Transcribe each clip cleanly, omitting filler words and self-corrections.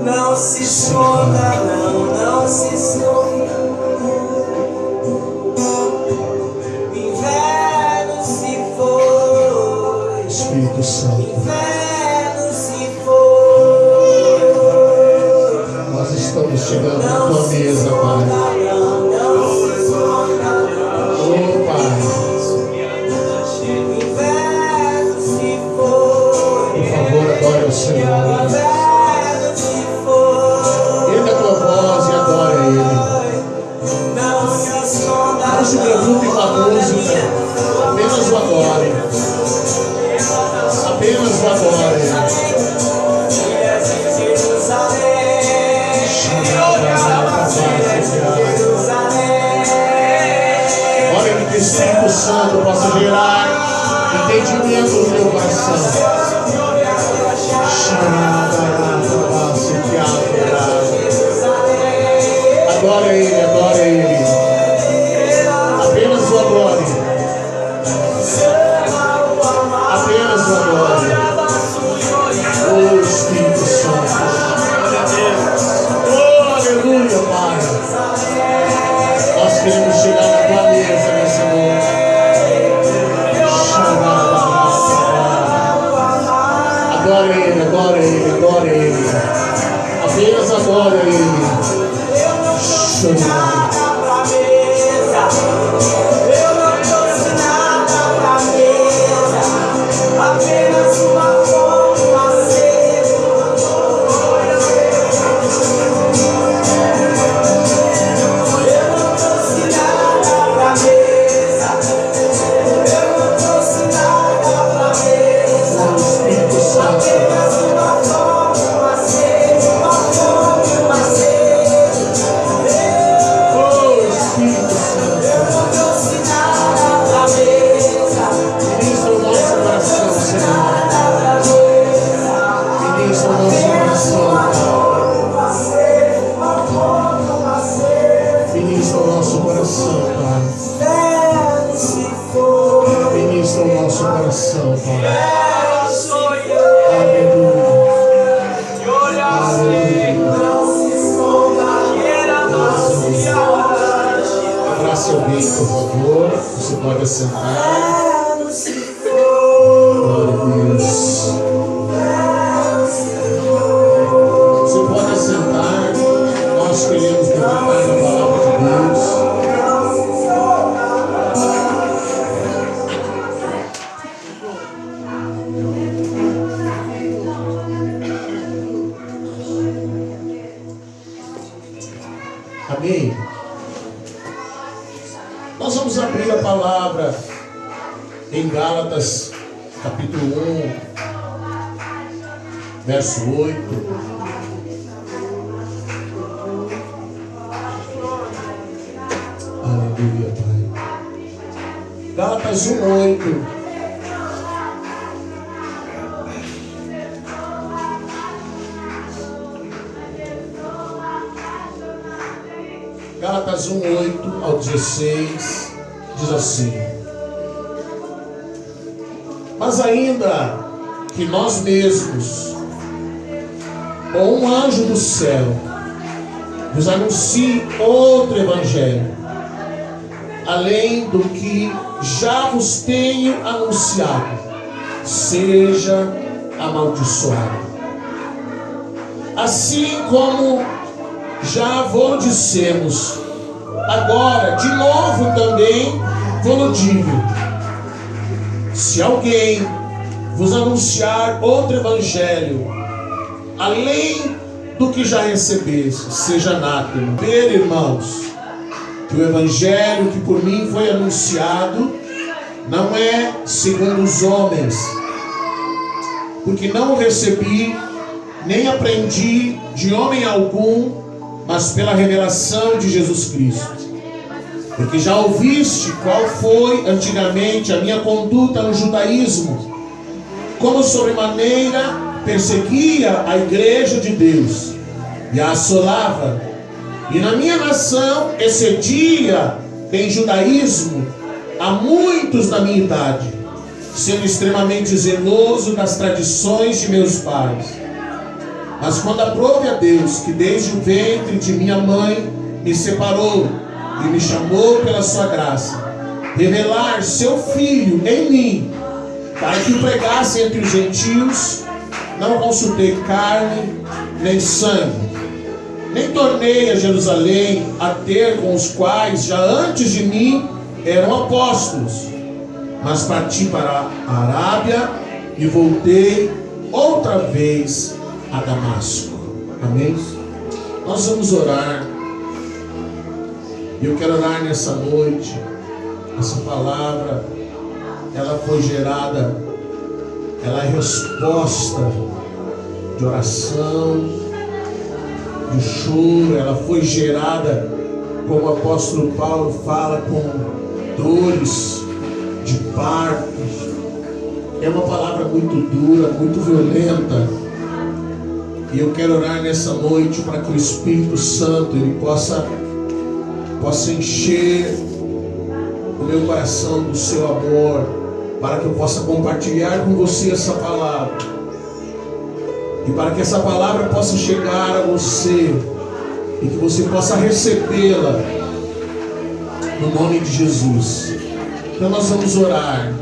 Não se esconda, não se esconda. Inverno se foi, Espírito Santo, inverno se foi. nós estamos chegando na tua mesa, Pai. Não se esconda, Oh, Pai, inverno se foi. por favor, adore ao Senhor. Inverno se foi. Erga a tua voz e adore a Ele. Não se esconda, Não se preocupe com a música, apenas o adore. Apenas o adore. Ora que o Espírito Santo possa gerar entendimento no teu coração. Adore Ele, adore Ele. Apenas o adore. Apenas o adore. Oh Espírito Santo. Oh, aleluia, Pai. Nós queremos chegar na tua mesa nessa noite. Adore Ele, adore Ele, adore Ele. Apenas adore Ele. Apenas uma foto acesa. Eu não trouxe nada pra mesa. Eu não trouxe nada pra mesa. Espírito Santo. Apenas uma foto acesa. Uma foto acesa. Oh Espírito Santo. Eu não trouxe nada pra mesa. Ministra o nosso coração, Senhor. Ministra o nosso coração, Pai. Ministra o nosso coração, Pai. Ministra o nosso coração, Pai. Aleluia. Abrace alguém, por favor. Você pode sentar. Glória a Deus. Você pode sentar. Nós queremos meditar na palavra de Deus. Amém? Nós vamos abrir a palavra em Gálatas, capítulo 1, verso 8. Aleluia, Pai. Gálatas 1, 8. Gálatas 1, 8 ao 16, diz assim: mas ainda que nós mesmos, ou um anjo do céu, vos anuncie outro evangelho, além do que já vos tenho anunciado, seja amaldiçoado. Assim como já vos dissemos, agora de novo também vos digo: se alguém vos anunciar outro evangelho, além do que já recebeste, seja anátema. Ver, irmãos, que o evangelho que por mim foi anunciado não é segundo os homens, porque não o recebi, nem aprendi de homem algum, mas pela revelação de Jesus Cristo. Porque já ouviste qual foi antigamente a minha conduta no judaísmo, como sobremaneira perseguia a igreja de Deus e a assolava, e na minha nação excedia em judaísmo a muitos da minha idade, sendo extremamente zeloso das tradições de meus pais. Mas quando aprove a Deus, que desde o ventre de minha mãe me separou e me chamou pela sua graça, revelar seu Filho em mim, para que o pregasse entre os gentios, não consultei carne nem sangue, nem tornei a Jerusalém a ter com os quais já antes de mim eram apóstolos, mas parti para a Arábia e voltei outra vez a Damasco. Amém? Nós vamos orar. E eu quero orar nessa noite. Essa palavra, ela foi gerada, ela é resposta de oração, de choro. Ela foi gerada, como o apóstolo Paulo fala, com dores de partos. É uma palavra muito dura, muito violenta. E eu quero orar nessa noite para que o Espírito Santo ele possa encher o meu coração do seu amor, para que eu possa compartilhar com você essa palavra, e para que essa palavra possa chegar a você e que você possa recebê-la no nome de Jesus. Então nós vamos orar.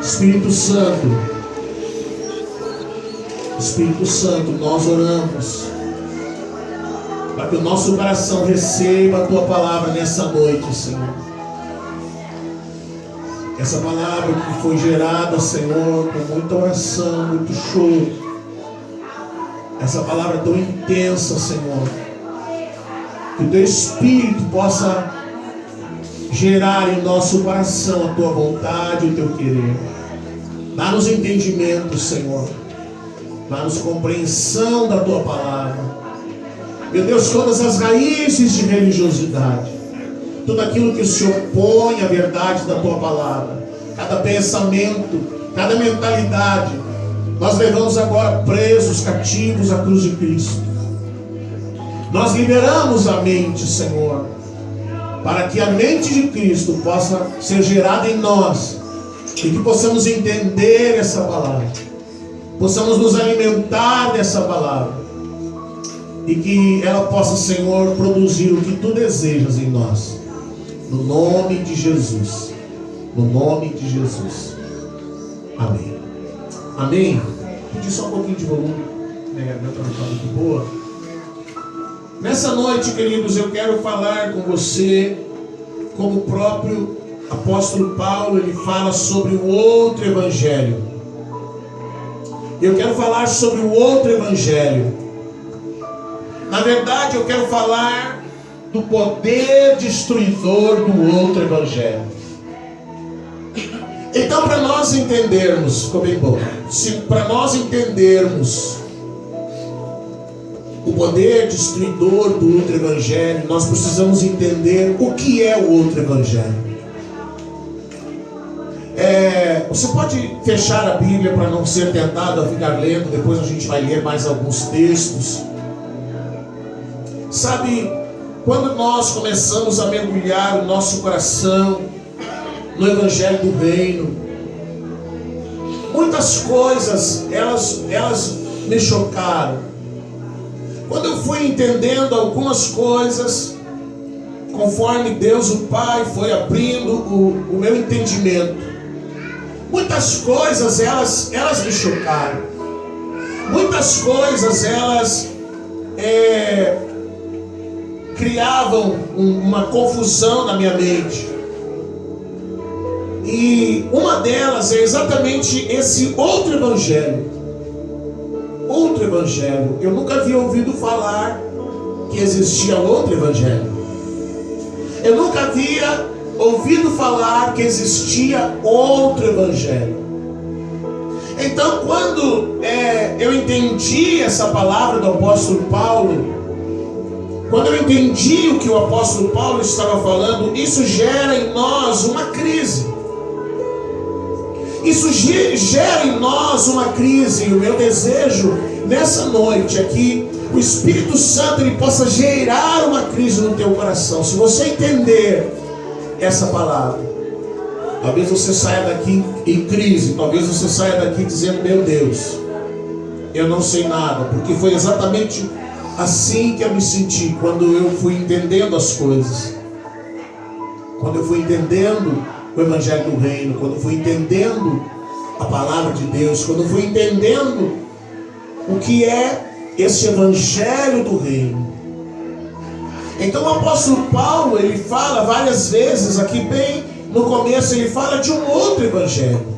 Espírito Santo, nós oramos para que o nosso coração receba a Tua palavra nessa noite, Senhor. Essa palavra que foi gerada, Senhor, com muita oração, muito choro. Essa palavra tão intensa, Senhor. Que o Teu Espírito possa gerar em nosso coração a Tua vontade e o Teu querer. Dá-nos entendimento, Senhor. Dá-nos compreensão da Tua palavra. Meu Deus, todas as raízes de religiosidade, tudo aquilo que se opõe à verdade da Tua palavra, cada pensamento, cada mentalidade, nós levamos agora presos, cativos à cruz de Cristo. Nós liberamos a mente, Senhor, para que a mente de Cristo possa ser gerada em nós e que possamos entender essa palavra, possamos nos alimentar dessa palavra e que ela possa, Senhor, produzir o que Tu desejas em nós, no nome de Jesus, no nome de Jesus. Amém. Amém. Pedi só um pouquinho de volume, né? Meu trabalho está muito boa. Nessa noite, queridos, eu quero falar com você, como o próprio apóstolo Paulo, ele fala sobre o outro evangelho. Eu quero falar sobre o outro evangelho. Na verdade, eu quero falar do poder destruidor do outro evangelho. Então, para nós entendermos, ficou bem bom, para nós entendermos o poder destruidor do outro evangelho, nós precisamos entender o que é o outro evangelho. Você pode fechar a Bíblia para não ser tentado a ficar lendo, depois a gente vai ler mais alguns textos. Sabe, quando nós começamos a mergulhar o nosso coração no Evangelho do Reino, muitas coisas, elas me chocaram. Quando eu fui entendendo algumas coisas, conforme Deus o Pai foi abrindo o meu entendimento, muitas coisas elas me chocaram. Muitas coisas elas criavam uma confusão na minha mente. E uma delas é exatamente esse outro evangelho. Outro evangelho. Eu nunca havia ouvido falar que existia outro evangelho. Eu nunca havia ouvido falar que existia outro evangelho. Então, quando eu entendi essa palavra do apóstolo Paulo, quando eu entendi o que o apóstolo Paulo estava falando, isso gera em nós uma crise. Isso gera em nós uma crise. E o meu desejo nessa noite é que o Espírito Santo ele possa gerar uma crise no teu coração. Se você entender essa palavra, talvez você saia daqui em crise. Talvez você saia daqui dizendo: meu Deus, eu não sei nada, porque foi exatamente assim que eu me senti quando eu fui entendendo as coisas, quando eu fui entendendo o Evangelho do Reino, quando eu fui entendendo a palavra de Deus, quando eu fui entendendo o que é esse Evangelho do Reino. Então o apóstolo Paulo, ele fala várias vezes, aqui bem no começo, ele fala de um outro Evangelho.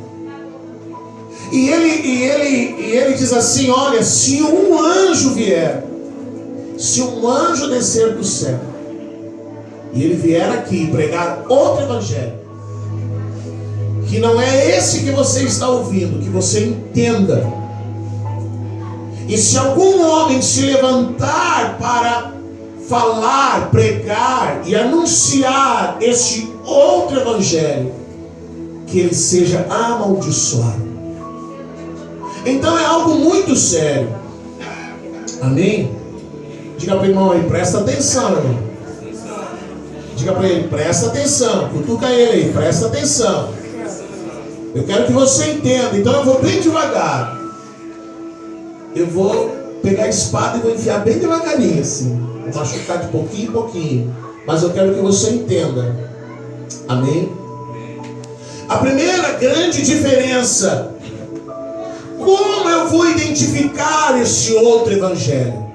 E ele diz assim: olha, se um anjo vier, se um anjo descer do céu, e ele vier aqui pregar outro Evangelho, que não é esse que você está ouvindo, que você entenda. E se algum homem se levantar para falar, pregar e anunciar este outro Evangelho, que ele seja amaldiçoado. Então é algo muito sério. Amém? Diga para o irmão aí, presta atenção, irmão. Diga para ele, presta atenção. Cutuca ele aí, presta atenção. Eu quero que você entenda. Então eu vou bem devagar. Eu vou pegar a espada e vou enfiar bem devagarinho assim. Vou machucar de pouquinho em pouquinho. Mas eu quero que você entenda. Amém? A primeira grande diferença: como eu vou identificar esse outro Evangelho?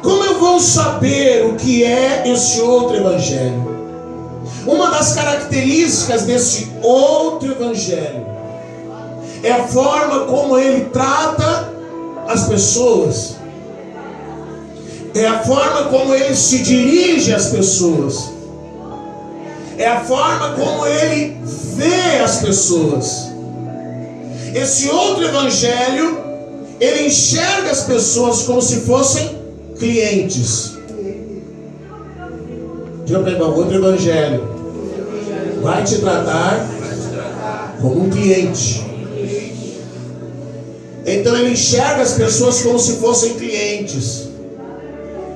Como eu vou saber o que é esse outro Evangelho? Uma das características desse outro Evangelho é a forma como ele trata as pessoas, é a forma como ele se dirige às pessoas, é a forma como ele vê as pessoas. Esse outro Evangelho, ele enxerga as pessoas como se fossem clientes. Diga para o irmão, outro Evangelho vai te tratar como um cliente. Então ele enxerga as pessoas como se fossem clientes.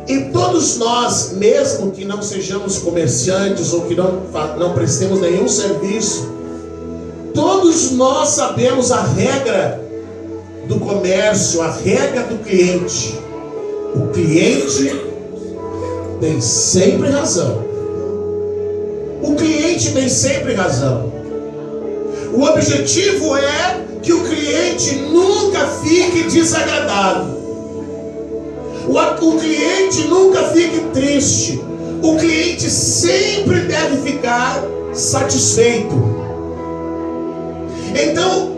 E todos nós, mesmo que não sejamos comerciantes ou que não prestemos nenhum serviço, todos nós sabemos a regra do comércio, a regra do cliente. O cliente tem sempre razão. O cliente tem sempre razão. O objetivo é que o cliente nunca fique desagradado. O cliente nunca fique triste. O cliente sempre deve ficar satisfeito. Então,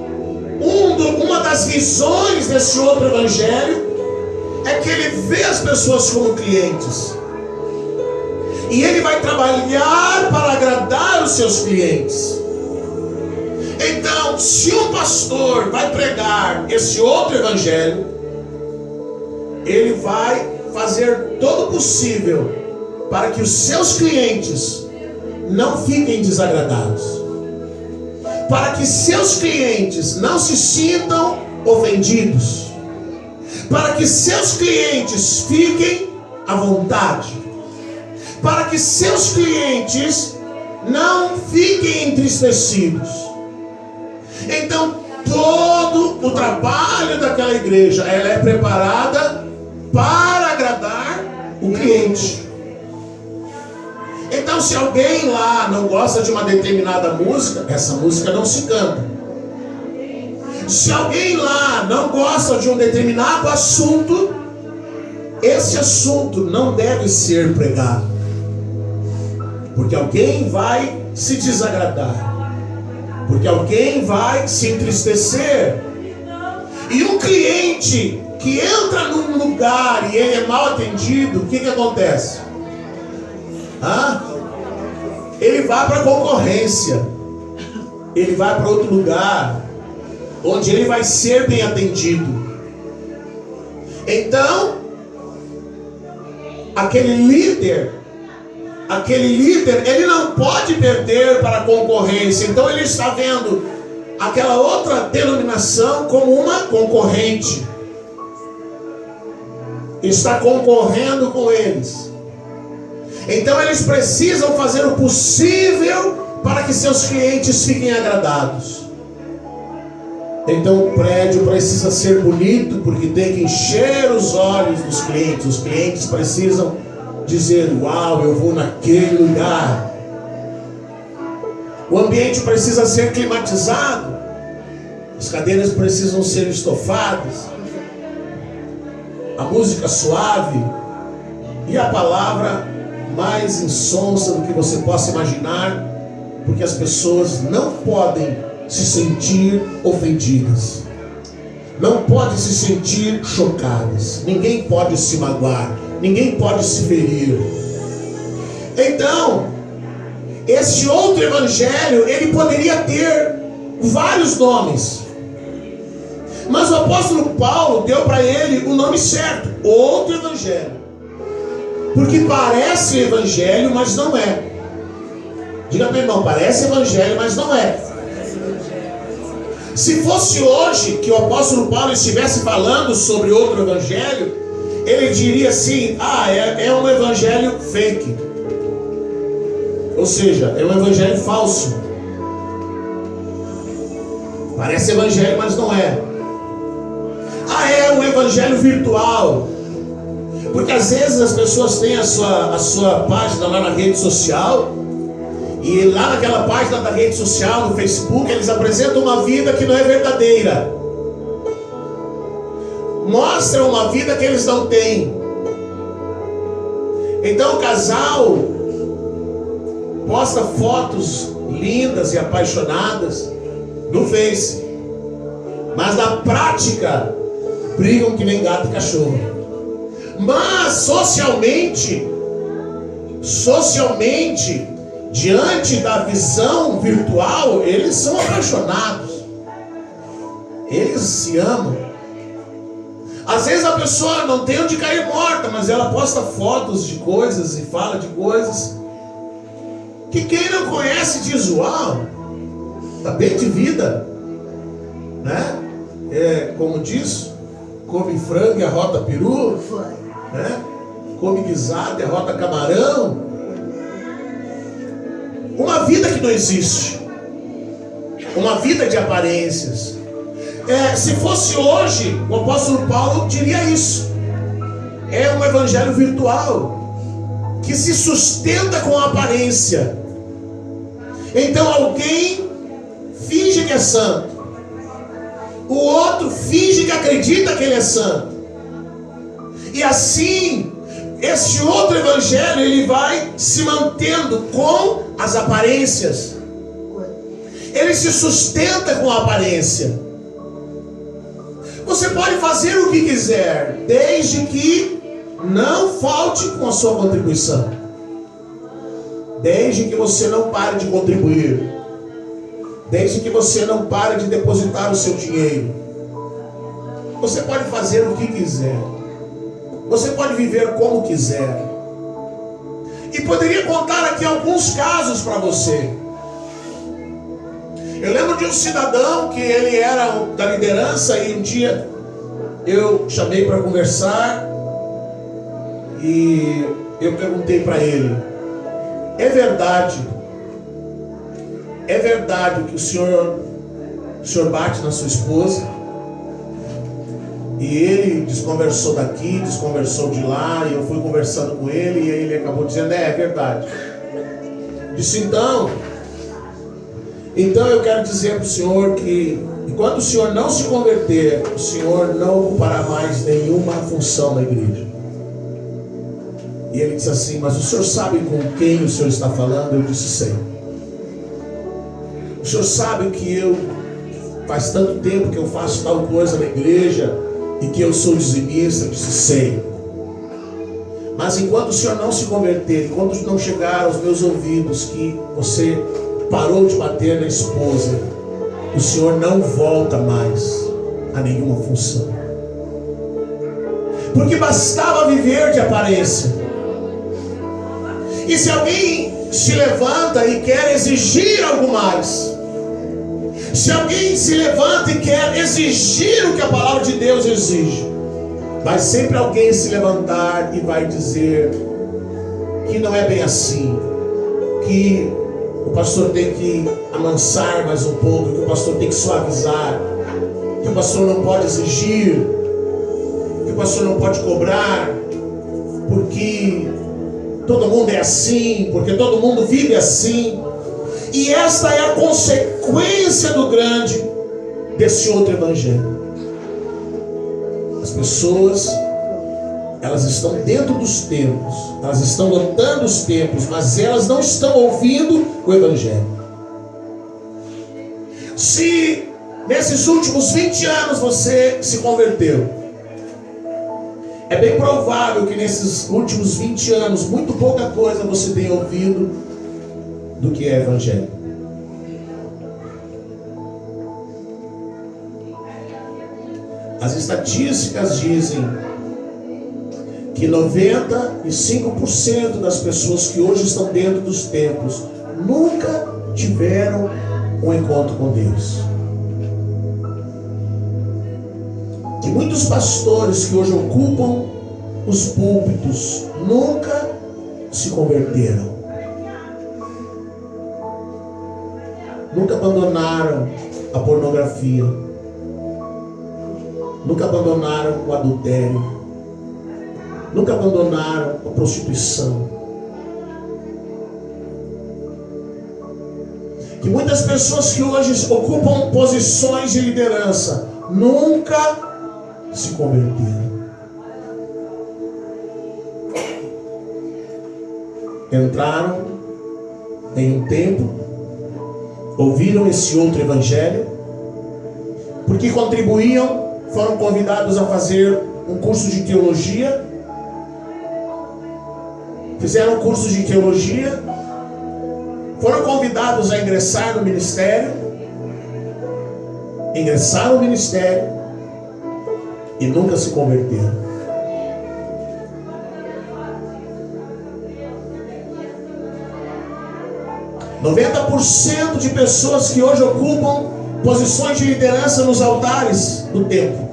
uma das visões desse outro Evangelho é que ele vê as pessoas como clientes. E ele vai trabalhar para agradar os seus clientes. Então, se um pastor vai pregar esse outro Evangelho, ele vai fazer todo o possível para que os seus clientes não fiquem desagradados, para que seus clientes não se sintam ofendidos, para que seus clientes fiquem à vontade, para que seus clientes não fiquem entristecidos. Então todo o trabalho daquela igreja, ela é preparada para agradar o cliente. Então, se alguém lá não gosta de uma determinada música, essa música não se canta. Se alguém lá não gosta de um determinado assunto, esse assunto não deve ser pregado, porque alguém vai se desagradar, porque alguém vai se entristecer. E um cliente que entra num lugar e ele é mal atendido, o que acontece? Ele vai para a concorrência, ele vai para outro lugar onde ele vai ser bem atendido. Então, aquele líder, ele não pode perder para a concorrência. Então ele está vendo aquela outra denominação como uma concorrente, está concorrendo com eles. Então eles precisam fazer o possível para que seus clientes fiquem agradados. Então o prédio precisa ser bonito, porque tem que encher os olhos dos clientes. Os clientes precisam dizer: uau, eu vou naquele lugar. O ambiente precisa ser climatizado. As cadeiras precisam ser estofadas. A música suave. E a palavra mais insonsa do que você possa imaginar, porque as pessoas não podem se sentir ofendidas, não podem se sentir chocadas, ninguém pode se magoar, ninguém pode se ferir. Então, esse outro evangelho, ele poderia ter vários nomes, mas o apóstolo Paulo deu para ele o nome certo: outro evangelho. Porque parece evangelho, mas não é. Diga para o irmão: parece evangelho, mas não é. Se fosse hoje que o apóstolo Paulo estivesse falando sobre outro evangelho, ele diria assim: é um evangelho fake. Ou seja, é um evangelho falso. Parece evangelho, mas não é. É um evangelho virtual. Porque às vezes as pessoas têm a sua página lá na rede social, e lá naquela página da rede social, no Facebook, eles apresentam uma vida que não é verdadeira. Mostram uma vida que eles não têm. Então o casal posta fotos lindas e apaixonadas no Face, mas na prática brigam que nem gato e cachorro. Mas socialmente, diante da visão virtual, eles são apaixonados, eles se amam. Às vezes a pessoa não tem onde cair morta, mas ela posta fotos de coisas e fala de coisas que quem não conhece diz: uau, tá bem de vida, né? Como diz, come frango e arrota peru, né? Come guisado e arrota camarão. Uma vida que não existe, uma vida de aparências. Se fosse hoje, o apóstolo Paulo diria isso: é um evangelho virtual que se sustenta com a aparência. Então alguém finge que é santo, o outro finge que acredita que ele é santo, e assim esse outro evangelho ele vai se mantendo com as aparências. Ele se sustenta com a aparência. Você pode fazer o que quiser, desde que não falte com a sua contribuição, desde que você não pare de contribuir, desde que você não pare de depositar o seu dinheiro. Você pode fazer o que quiser, você pode viver como quiser. E poderia contar aqui alguns casos para você. Eu lembro de um cidadão que ele era da liderança, e um dia eu chamei para conversar e eu perguntei para ele: é verdade que o senhor bate na sua esposa? E ele desconversou daqui, desconversou de lá, e eu fui conversando com ele, e ele acabou dizendo: é verdade. Disse: então eu quero dizer para o senhor que enquanto o senhor não se converter, o senhor não ocupará mais nenhuma função na igreja. E ele disse assim: mas o senhor sabe com quem o senhor está falando? Eu disse: sei. O senhor sabe que faz tanto tempo que eu faço tal coisa na igreja e que eu sou dizimista? Eu disse: sei. Mas enquanto o senhor não se converter, enquanto não chegar aos meus ouvidos que você parou de bater na esposa, o senhor não volta mais a nenhuma função. Porque bastava viver de aparência. E se alguém se levanta e quer exigir algo mais, se alguém se levanta e quer exigir o que a palavra de Deus exige, vai sempre alguém se levantar e vai dizer que não é bem assim, que o pastor tem que amansar mais um pouco, que o pastor tem que suavizar, que o pastor não pode exigir, que o pastor não pode cobrar, porque todo mundo é assim, porque todo mundo vive assim. E esta é a consequência do grande desse outro evangelho. As pessoas, elas estão dentro dos templos, elas estão lotando os templos, mas elas não estão ouvindo o evangelho. Se nesses últimos 20 anos você se converteu, é bem provável que nesses últimos 20 anos muito pouca coisa você tenha ouvido do que é evangelho. As estatísticas dizem que 95% das pessoas que hoje estão dentro dos templos nunca tiveram um encontro com Deus. Que muitos pastores que hoje ocupam os púlpitos nunca se converteram. Nunca abandonaram a pornografia. Nunca abandonaram o adultério. Nunca abandonaram a prostituição. Que muitas pessoas que hoje ocupam posições de liderança nunca se converteram. Entraram em um templo, ouviram esse outro evangelho, porque contribuíam, foram convidados a fazer um curso de teologia, fizeram um curso de teologia, foram convidados a ingressar no ministério, ingressaram no ministério e nunca se converteram. – 90% de pessoas que hoje ocupam posições de liderança nos altares do templo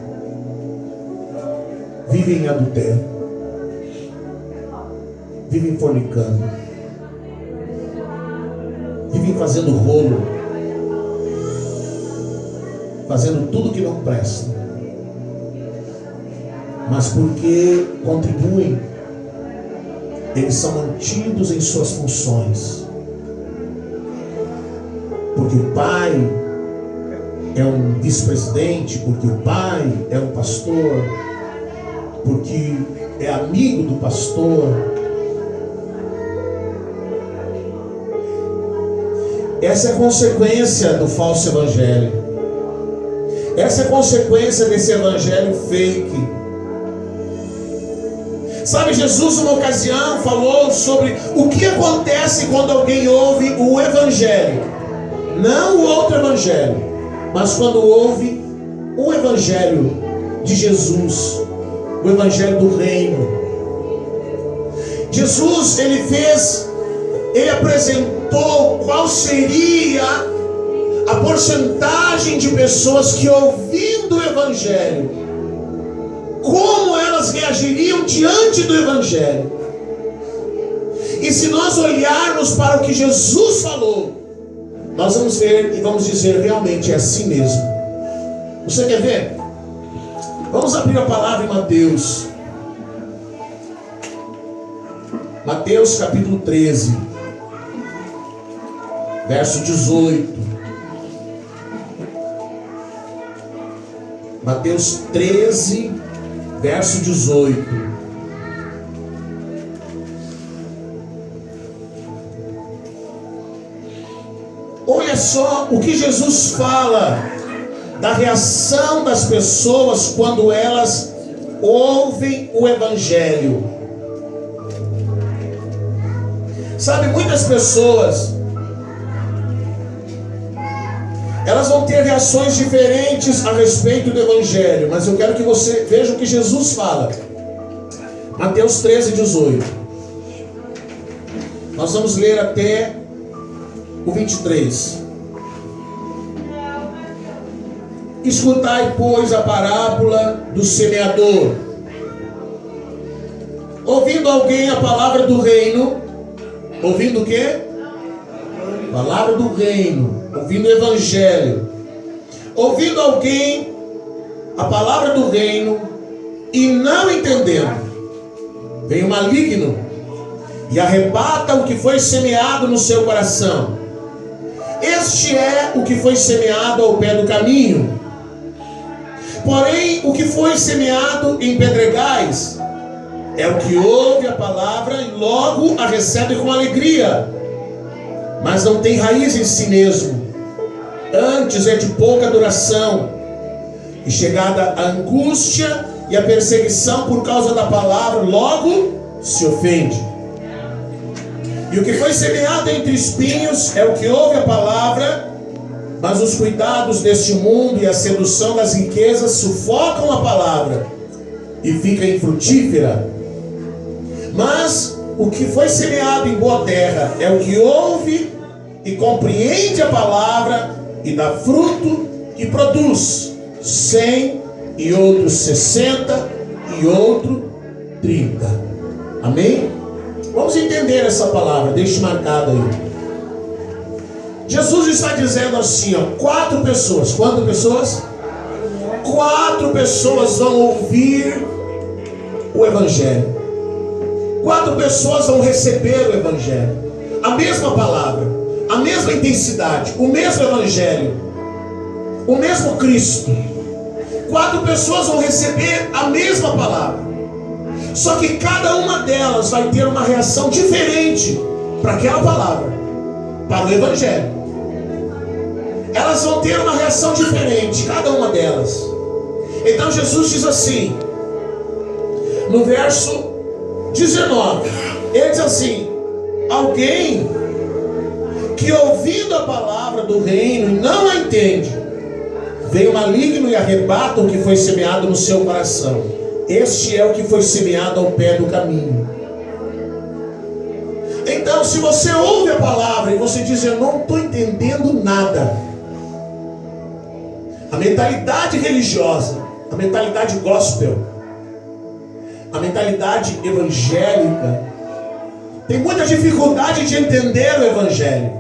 vivem em adultério, vivem fornicando, vivem fazendo rolo, fazendo tudo que não presta, mas porque contribuem, eles são mantidos em suas funções, porque o pai é um vice-presidente, porque o pai é um pastor, porque é amigo do pastor. Essa é a consequência do falso evangelho. Essa é a consequência desse evangelho fake. Sabe, Jesus uma ocasião falou sobre o que acontece quando alguém ouve o evangelho, não o outro evangelho, mas quando ouve o evangelho de Jesus, o evangelho do reino. Jesus, ele apresentou qual seria a porcentagem de pessoas que, ouvindo o evangelho, como elas reagiriam diante do evangelho. E se nós olharmos para o que Jesus falou, nós vamos ver e vamos dizer, realmente é assim mesmo. Você quer ver? Vamos abrir a palavra em Mateus. Mateus capítulo 13, verso 18. Mateus 13, verso 18. Olha só o que Jesus fala da reação das pessoas quando elas ouvem o evangelho. Sabe, muitas pessoas, elas vão ter reações diferentes a respeito do evangelho, mas eu quero que você veja o que Jesus fala. Mateus 13, 18. Nós vamos ler até o 23. Escutai, pois, a parábola do semeador. Ouvindo alguém a palavra do reino, ouvindo o quê? Palavra do reino, ouvindo o evangelho. Ouvindo alguém a palavra do reino e não entendendo, vem o maligno e arrebata o que foi semeado no seu coração. Este é o que foi semeado ao pé do caminho. Porém, o que foi semeado em pedregais é o que ouve a palavra e logo a recebe com alegria, mas não tem raiz em si mesmo. Antes é de pouca duração, e chegada a angústia e a perseguição por causa da palavra, logo se ofende. E o que foi semeado entre espinhos é o que ouve a palavra, mas os cuidados deste mundo e a sedução das riquezas sufocam a palavra e fica infrutífera. Mas o que foi semeado em boa terra é o que ouve e compreende a palavra e dá fruto e produz 100 e outro 60 e outro 30. Amém? Vamos entender essa palavra, deixe marcado aí. Jesus está dizendo assim, ó, 4 pessoas. Quantas pessoas? 4 pessoas vão ouvir o Evangelho. 4 pessoas vão receber o Evangelho. A mesma palavra, a mesma intensidade, o mesmo Evangelho, o mesmo Cristo. 4 pessoas vão receber a mesma palavra. Só que cada uma delas vai ter uma reação diferente para aquela palavra, para o Evangelho. Elas vão ter uma reação diferente, cada uma delas. Então Jesus diz assim, no verso 19, ele diz assim: alguém que ouvindo a palavra do reino e não a entende, vem o maligno e arrebata o que foi semeado no seu coração. Este é o que foi semeado ao pé do caminho. Então, se você ouve a palavra e você diz, eu não estou entendendo nada, a mentalidade religiosa, a mentalidade gospel, a mentalidade evangélica, tem muita dificuldade de entender o Evangelho.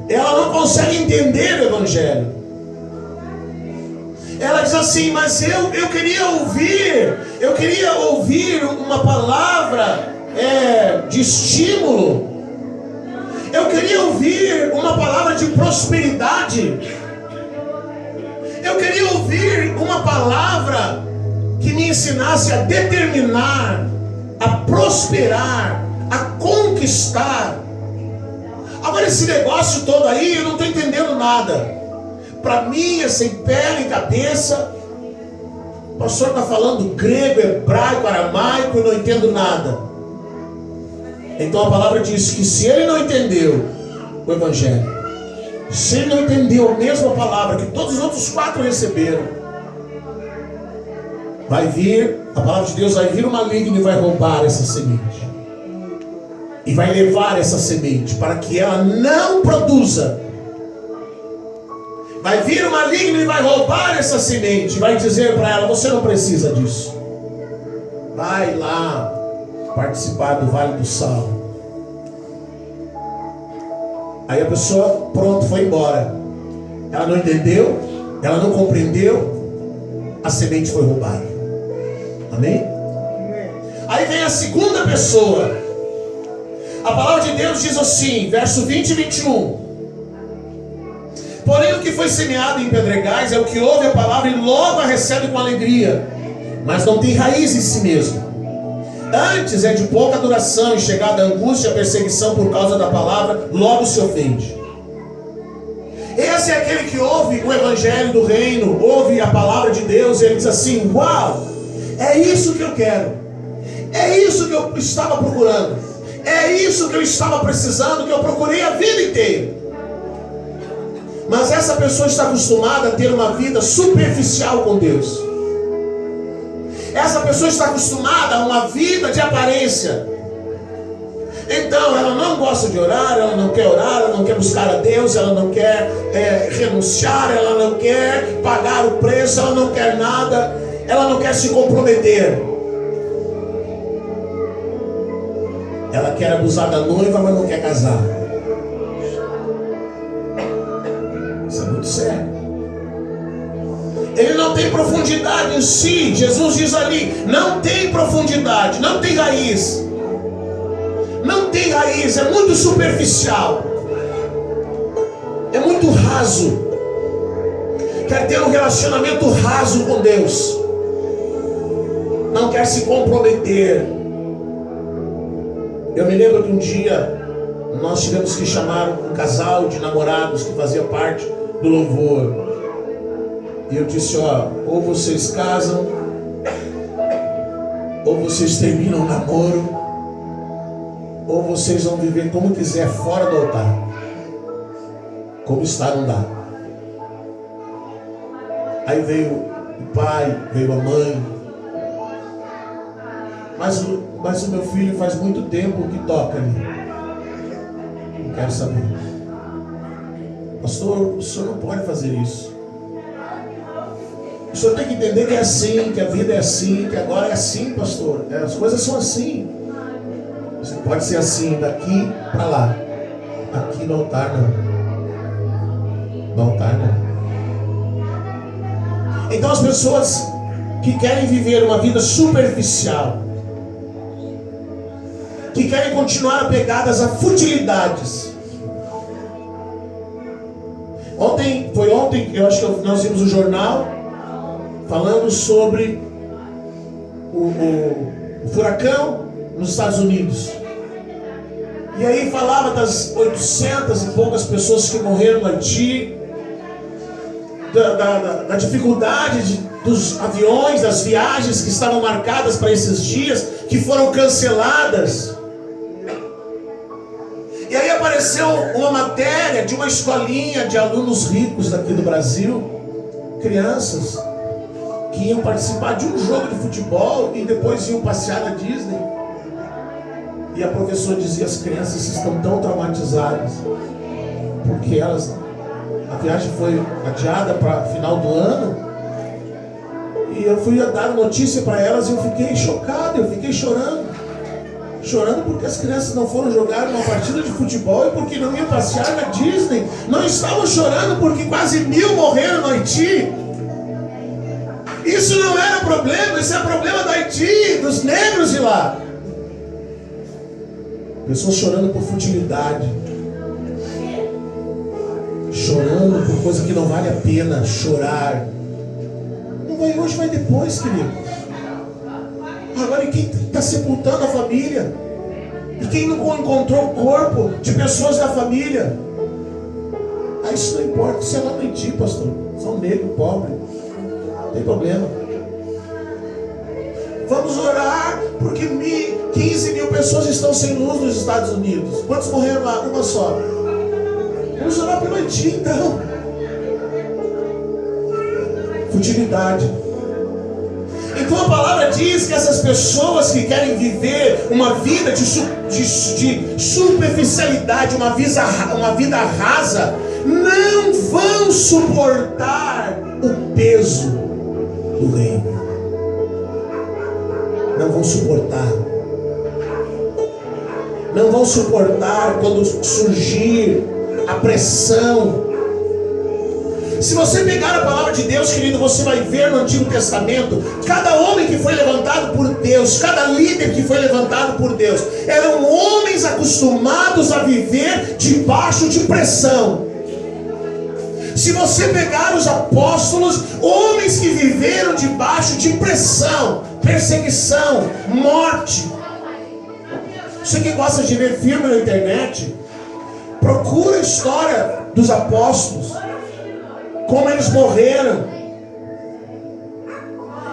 Ela não consegue entender o Evangelho. Ela diz assim, mas eu queria ouvir uma palavra de estímulo. Eu queria ouvir uma palavra de prosperidade. Eu queria ouvir uma palavra que me ensinasse a determinar, a prosperar, a conquistar. Agora esse negócio todo aí, eu não estou entendendo nada. Para mim é sem pé nem cabeça. O pastor está falando grego, hebraico, aramaico, eu não entendo nada. Então a palavra diz que se ele não entendeu o Evangelho, se ele não entendeu a mesma palavra que todos os outros 4 receberam, vai vir, a palavra de Deus vai vir o maligno e vai roubar essa semente. E vai levar essa semente para que ela não produza. Vai vir o maligno e vai roubar essa semente. Vai dizer para ela, você não precisa disso. Vai lá participar do Vale do Sal. Aí a pessoa, pronto, foi embora. Ela não entendeu, ela não compreendeu, a semente foi roubada. Amém? Aí vem a segunda pessoa. A palavra de Deus diz assim, verso 20 e 21. Porém o que foi semeado em pedregais é o que ouve a palavra e logo a recebe com alegria, mas não tem raiz em si mesmo. Antes é de pouca duração, e chegada a angústia e a perseguição por causa da palavra, logo se ofende. Esse é aquele que ouve o Evangelho do reino, ouve a palavra de Deus, e ele diz assim, uau, é isso que eu quero, é isso que eu estava procurando, é isso que eu estava precisando, que eu procurei a vida inteira. Mas essa pessoa está acostumada a ter uma vida superficial com Deus. Essa pessoa está acostumada a uma vida de aparência. Então ela não gosta de orar, ela não quer orar, ela não quer buscar a Deus, ela não quer renunciar, ela não quer pagar o preço, ela não quer nada, ela não quer se comprometer. Ela quer abusar da noiva, mas não quer casar. Isso é muito sério. ele não tem profundidade em si. Jesus diz ali, não tem profundidade, não tem raiz. Não tem raiz, é muito superficial. É muito raso. Quer ter um relacionamento raso com Deus. Não quer se comprometer. Eu me lembro que um dia nós tivemos que chamar um casal de namorados que fazia parte do louvor. E eu disse, ó, ou vocês casam, ou vocês terminam o namoro, ou vocês vão viver como quiser fora do altar. Como está, não dá. Aí veio o pai, veio a mãe. Mas o meu filho faz muito tempo que toca ali. Não quero saber. Pastor, o senhor não pode fazer isso. O senhor tem que entender que é assim, que a vida é assim, que agora é assim, pastor. As coisas são assim. Você pode ser assim daqui para lá. Aqui no altar não. No altar não. Então as pessoas que querem viver uma vida superficial, que querem continuar apegadas a futilidades. Ontem, eu acho que nós vimos o jornal falando sobre o furacão nos Estados Unidos. E aí falava das 800 e poucas pessoas que morreram no Haiti, da dificuldade dos aviões, das viagens que estavam marcadas para esses dias, que foram canceladas. E aí apareceu uma matéria de uma escolinha de alunos ricos daqui do Brasil, crianças, que iam participar de um jogo de futebol e depois iam passear na Disney. E a professora dizia, as crianças estão tão traumatizadas, porque a viagem foi adiada para final do ano. E eu fui dar notícia para elas e eu fiquei chocado, eu fiquei chorando. Chorando porque as crianças não foram jogar uma partida de futebol e porque não iam passear na Disney. Não estavam chorando porque quase 1000 morreram no Haiti. Isso não era problema, isso é problema do Haiti, dos negros de lá. Pessoas chorando por futilidade, chorando por coisa que não vale a pena chorar. Não vai hoje, vai depois, querido. Agora, e quem está sepultando a família? E quem não encontrou o corpo de pessoas da família? Ah, isso não importa, isso é lá no Haiti, pastor. São negros, pobres. Não tem problema. Vamos orar porque 15 mil pessoas estão sem luz nos Estados Unidos. Quantos morreram lá? Uma só. Vamos orar pelo Haiti, então. Futilidade. Então a palavra diz que essas pessoas que querem viver uma vida de superficialidade, uma vida rasa, não vão suportar o peso do reino. Não vão suportar. Não vão suportar quando surgir a pressão. Se você pegar a palavra de Deus, querido, você vai ver no Antigo Testamento, cada homem que foi levantado por Deus, cada líder que foi levantado por Deus, eram homens acostumados a viver debaixo de pressão. Se você pegar os apóstolos, homens que viveram debaixo de pressão, perseguição, morte. Você que gosta de ver filme na internet, procura a história dos apóstolos, como eles morreram.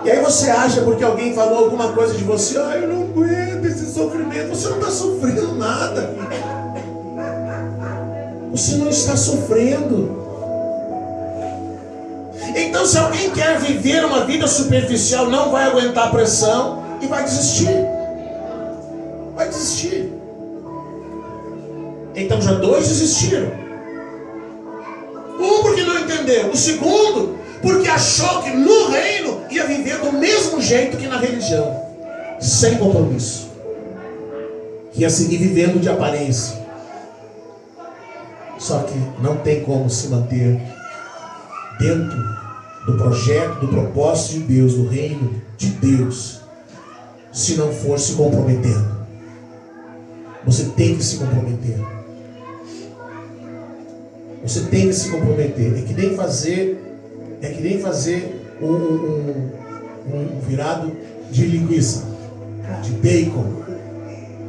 E aí você acha, porque alguém falou alguma coisa de você, eu não aguento esse sofrimento. Você não está sofrendo nada. Você não está sofrendo. Então, se alguém quer viver uma vida superficial, não vai aguentar a pressão e vai desistir. Vai desistir. Então já 2 desistiram. Um porque não entendeu. O segundo porque achou que no reino ia viver do mesmo jeito que na religião, sem compromisso, que ia seguir vivendo de aparência. Só que não tem como se manter dentro do projeto, do propósito de Deus, do reino de Deus, se não for se comprometendo. Você tem que se comprometer. Você tem que se comprometer. É que nem fazer um virado de linguiça, de bacon.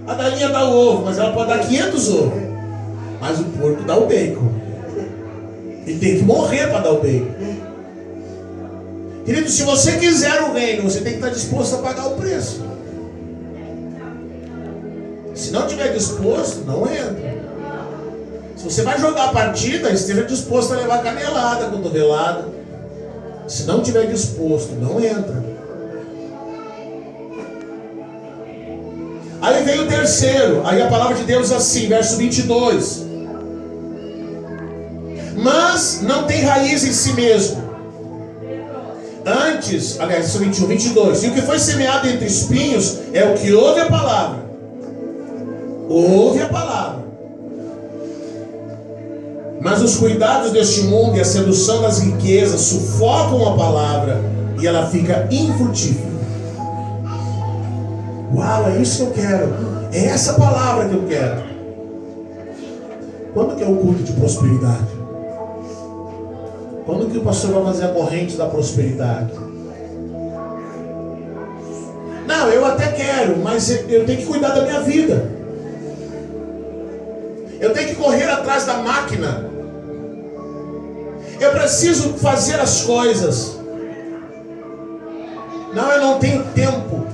A galinha dá o ovo, mas ela pode dar 500 ovos. Mas o porco dá o bacon. Ele tem que morrer para dar o bacon. Querido, se você quiser o reino, você tem que estar disposto a pagar o preço. Se não estiver disposto, não entra. Se você vai jogar a partida, esteja disposto a levar canelada, cotovelada. Se não estiver disposto, não entra. Aí vem o terceiro. Aí a palavra de Deus assim, verso 22. Mas não tem raiz em si mesmo. Antes, aliás, verso 21, 22. E o que foi semeado entre espinhos é o que ouve a palavra. Ouve a palavra. Mas os cuidados deste mundo e a sedução das riquezas sufocam a palavra e ela fica infrutífera. Uau, é isso que eu quero. É essa palavra que eu quero. Quando que é o culto de prosperidade? Quando que o pastor vai fazer a corrente da prosperidade? Não, eu até quero, mas eu tenho que cuidar da minha vida. Eu tenho que correr atrás da máquina. Eu preciso fazer as coisas. Não, eu não tenho tempo.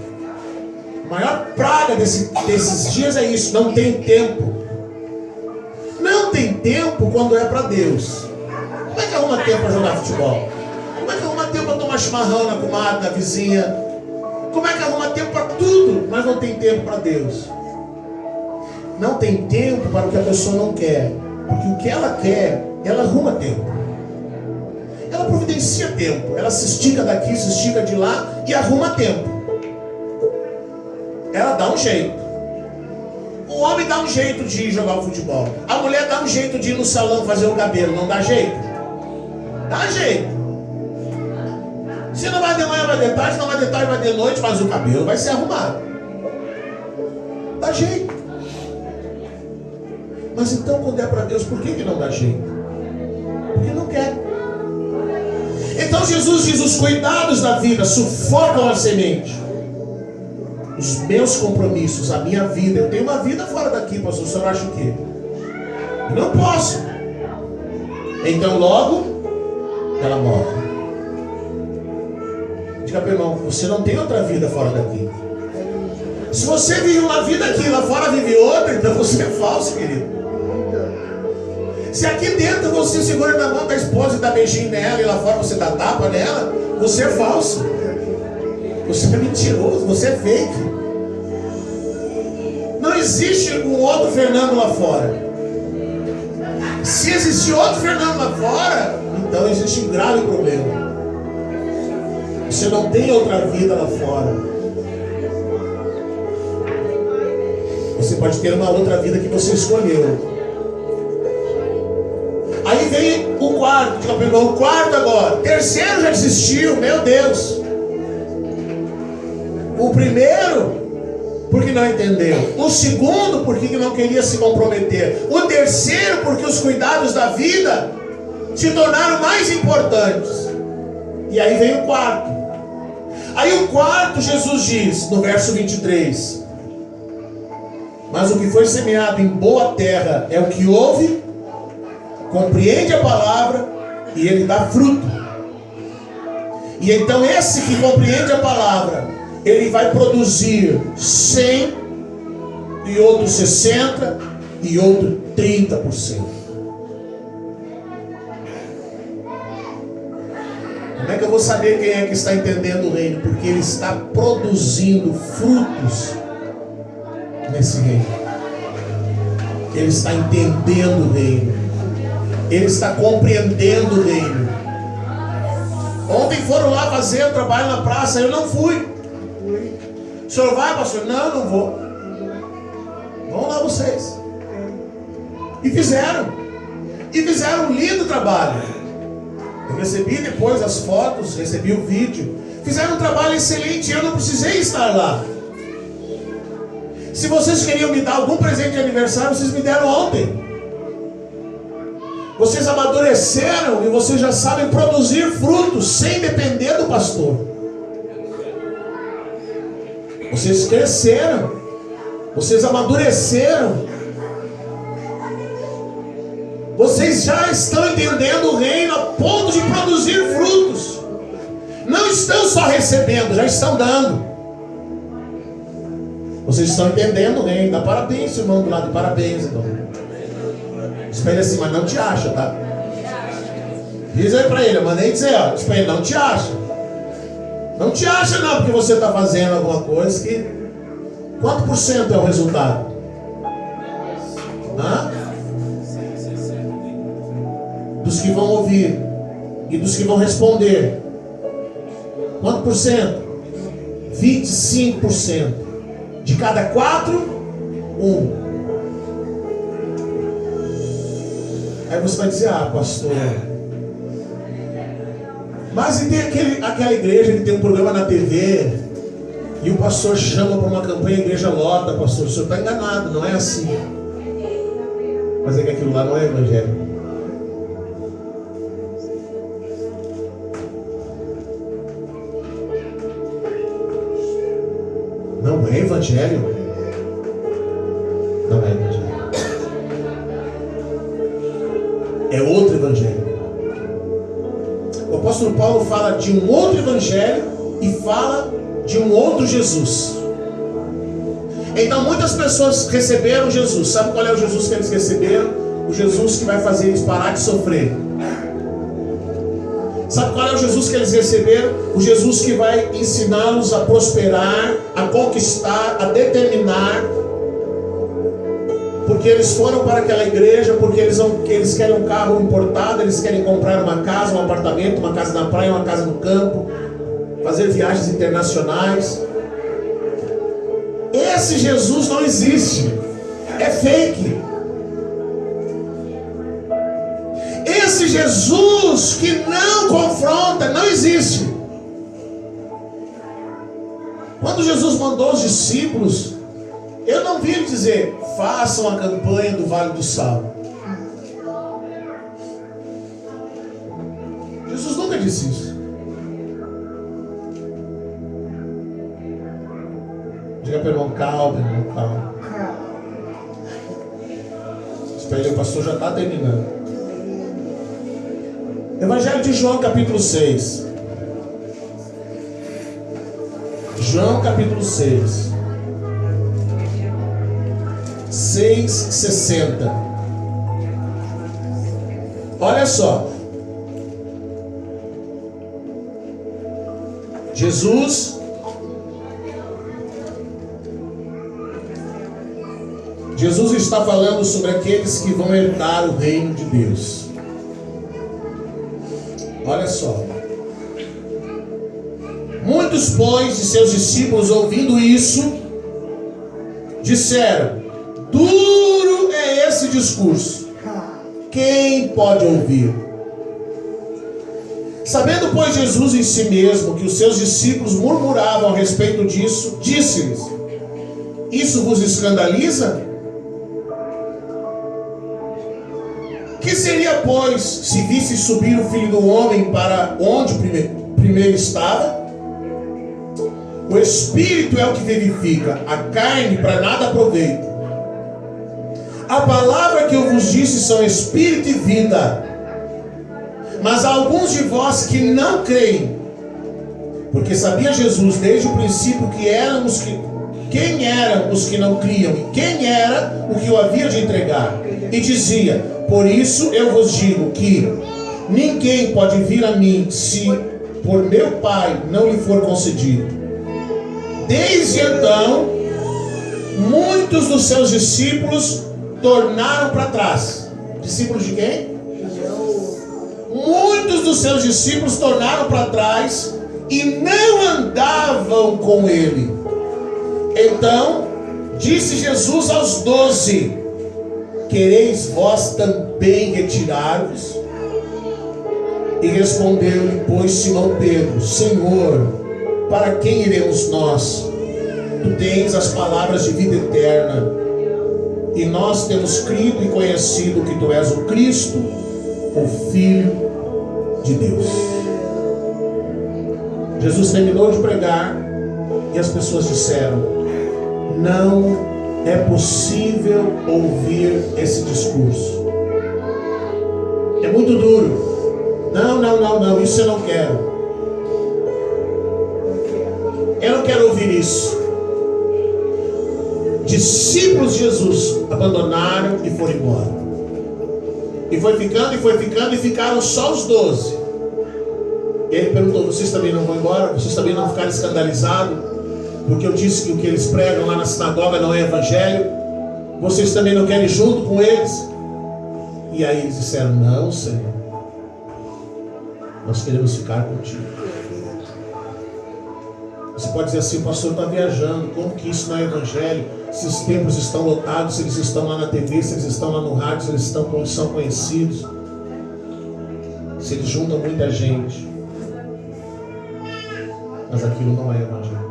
A maior praga desses dias é isso, não tem tempo. Não tem tempo quando é para Deus. Como é que arruma tempo para jogar futebol? Como é que arruma tempo para tomar chimarrão na comadre, na vizinha? Como é que arruma tempo para tudo, mas não tem tempo para Deus? Não tem tempo para o que a pessoa não quer. Porque o que ela quer, ela arruma tempo. Ela providencia tempo. Ela se estica daqui, se estica de lá e arruma tempo. Ela dá um jeito. O homem dá um jeito de ir jogar o futebol. A mulher dá um jeito de ir no salão fazer o cabelo. Não dá jeito? Dá jeito. Se não vai de manhã, vai de tarde. Se não vai de tarde, vai de noite. Mas o cabelo vai ser arrumado. Dá jeito. Mas então, quando é para Deus, por que não dá jeito? Porque não quer. Então Jesus diz: os cuidados da vida sufocam a semente. Os meus compromissos, a minha vida. Eu tenho uma vida fora daqui, pastor. O senhor acha o quê? Eu não posso. Então logo ela morre. Diga para o irmão: você não tem outra vida fora daqui. Se você vive uma vida aqui, lá fora vive outra, então você é falso, querido. Se aqui dentro você segura na mão da esposa e dá beijinho nela, e lá fora você dá tapa nela, você é falso. Você é mentiroso, você é fake. Não existe um outro Fernando lá fora. Se existir outro Fernando lá fora, então existe um grave problema. Você não tem outra vida lá fora. Você pode ter uma outra vida que você escolheu. Aí vem o quarto, que pegou o quarto agora. O terceiro já desistiu, meu Deus. O primeiro, porque não entendeu. O segundo, porque não queria se comprometer. O terceiro, porque os cuidados da vida se tornaram mais importantes. E aí vem o quarto. Aí o quarto, Jesus diz, no verso 23. Mas o que foi semeado em boa terra é o que ouve, compreende a palavra e ele dá fruto. E então esse que compreende a palavra, ele vai produzir 100 e outro 60 e outro 30%. Como é que eu vou saber quem é que está entendendo o reino? Porque ele está produzindo frutos nesse reino. Ele está entendendo o reino. Ele está compreendendo o reino. Ontem foram lá fazer o trabalho na praça, eu não fui. O senhor vai, pastor? Não, não vou. Vão lá vocês. E fizeram. E fizeram um lindo trabalho. Eu recebi depois as fotos, recebi o vídeo. Fizeram um trabalho excelente, eu não precisei estar lá. Se vocês queriam me dar algum presente de aniversário, vocês me deram ontem. Vocês amadureceram e vocês já sabem produzir frutos sem depender do pastor. Vocês cresceram, vocês amadureceram, vocês já estão entendendo o reino a ponto de produzir frutos. Não estão só recebendo, já estão dando. Vocês estão entendendo o reino. Dá parabéns, irmão do lado, parabéns, irmão. Espere assim, mas não te acha, tá? Diz aí pra ele, eu mandei dizer, ó, diz pra ele, não te acha. Não te acha não, porque você está fazendo alguma coisa que... Quanto por cento é o resultado? Hã? Dos que vão ouvir e dos que vão responder. Quanto por cento? 25%. De cada 4, 1. Aí você vai dizer, ah, pastor, mas e tem aquela igreja que tem um programa na TV e o pastor chama para uma campanha, a igreja lota, pastor, o senhor está enganado, não é assim. Mas é que aquilo lá não é evangelho. Não é evangelho. Não é evangelho. É outro evangelho. O apóstolo Paulo fala de um outro evangelho e fala de um outro Jesus. Então muitas pessoas receberam Jesus. Sabe qual é o Jesus que eles receberam? O Jesus que vai fazer eles parar de sofrer. Sabe qual é o Jesus que eles receberam? O Jesus que vai ensiná-los a prosperar, a conquistar, a determinar. Porque eles foram para aquela igreja, porque eles querem um carro importado, eles querem comprar uma casa, um apartamento, uma casa na praia, uma casa no campo, fazer viagens internacionais. Esse Jesus não existe, é fake. Esse Jesus que não confronta, não existe. Quando Jesus mandou os discípulos, eu não vi ele dizer, façam a campanha do Vale do Sal. Jesus nunca disse isso. Diga para o irmão, calma, irmão, calma. Espera aí, o pastor já está terminando. Evangelho de João, capítulo 6. João, capítulo 6. 6:60. Olha só. Jesus está falando sobre aqueles que vão herdar o reino de Deus. Olha só. Muitos, pois, de seus discípulos, ouvindo isso, disseram: duro é esse discurso, quem pode ouvir? Sabendo, pois, Jesus em si mesmo que os seus discípulos murmuravam a respeito disso, disse-lhes: isso vos escandaliza? Que seria, pois, se visse subir o Filho do Homem para onde primeiro estava? O Espírito é o que vivifica, a carne para nada aproveita. A palavra que eu vos disse são Espírito e vida. Mas há alguns de vós que não creem, porque sabia Jesus desde o princípio quem eram os que não criam e quem era o que o havia de entregar. E dizia: por isso eu vos digo que ninguém pode vir a mim se por meu Pai não lhe for concedido. Desde então, muitos dos seus discípulos tornaram para trás. Discípulos de quem? Muitos dos seus discípulos tornaram para trás e não andavam com ele. Então disse Jesus aos 12: quereis vós também retirar-vos? E respondeu-lhe, pois, Simão Pedro: Senhor, para quem iremos nós? Tu tens as palavras de vida eterna, e nós temos crido e conhecido que tu és o Cristo, o Filho de Deus. Jesus terminou de pregar e as pessoas disseram: não é possível ouvir esse discurso. É muito duro. Não, isso eu não quero. Eu não quero ouvir isso. Discípulos de Jesus abandonaram e foram embora. E foi ficando e ficaram só os 12. E ele perguntou: vocês também não vão embora? Vocês também não ficaram escandalizados? Porque eu disse que o que eles pregam lá na sinagoga não é evangelho? Vocês também não querem ir junto com eles? E aí eles disseram: não, Senhor, nós queremos ficar contigo. Você pode dizer assim: o pastor está viajando, como que isso não é evangelho? Se os templos estão lotados, se eles estão lá na TV, se eles estão lá no rádio, se eles são conhecidos, se eles juntam muita gente. Mas aquilo não é evangelho.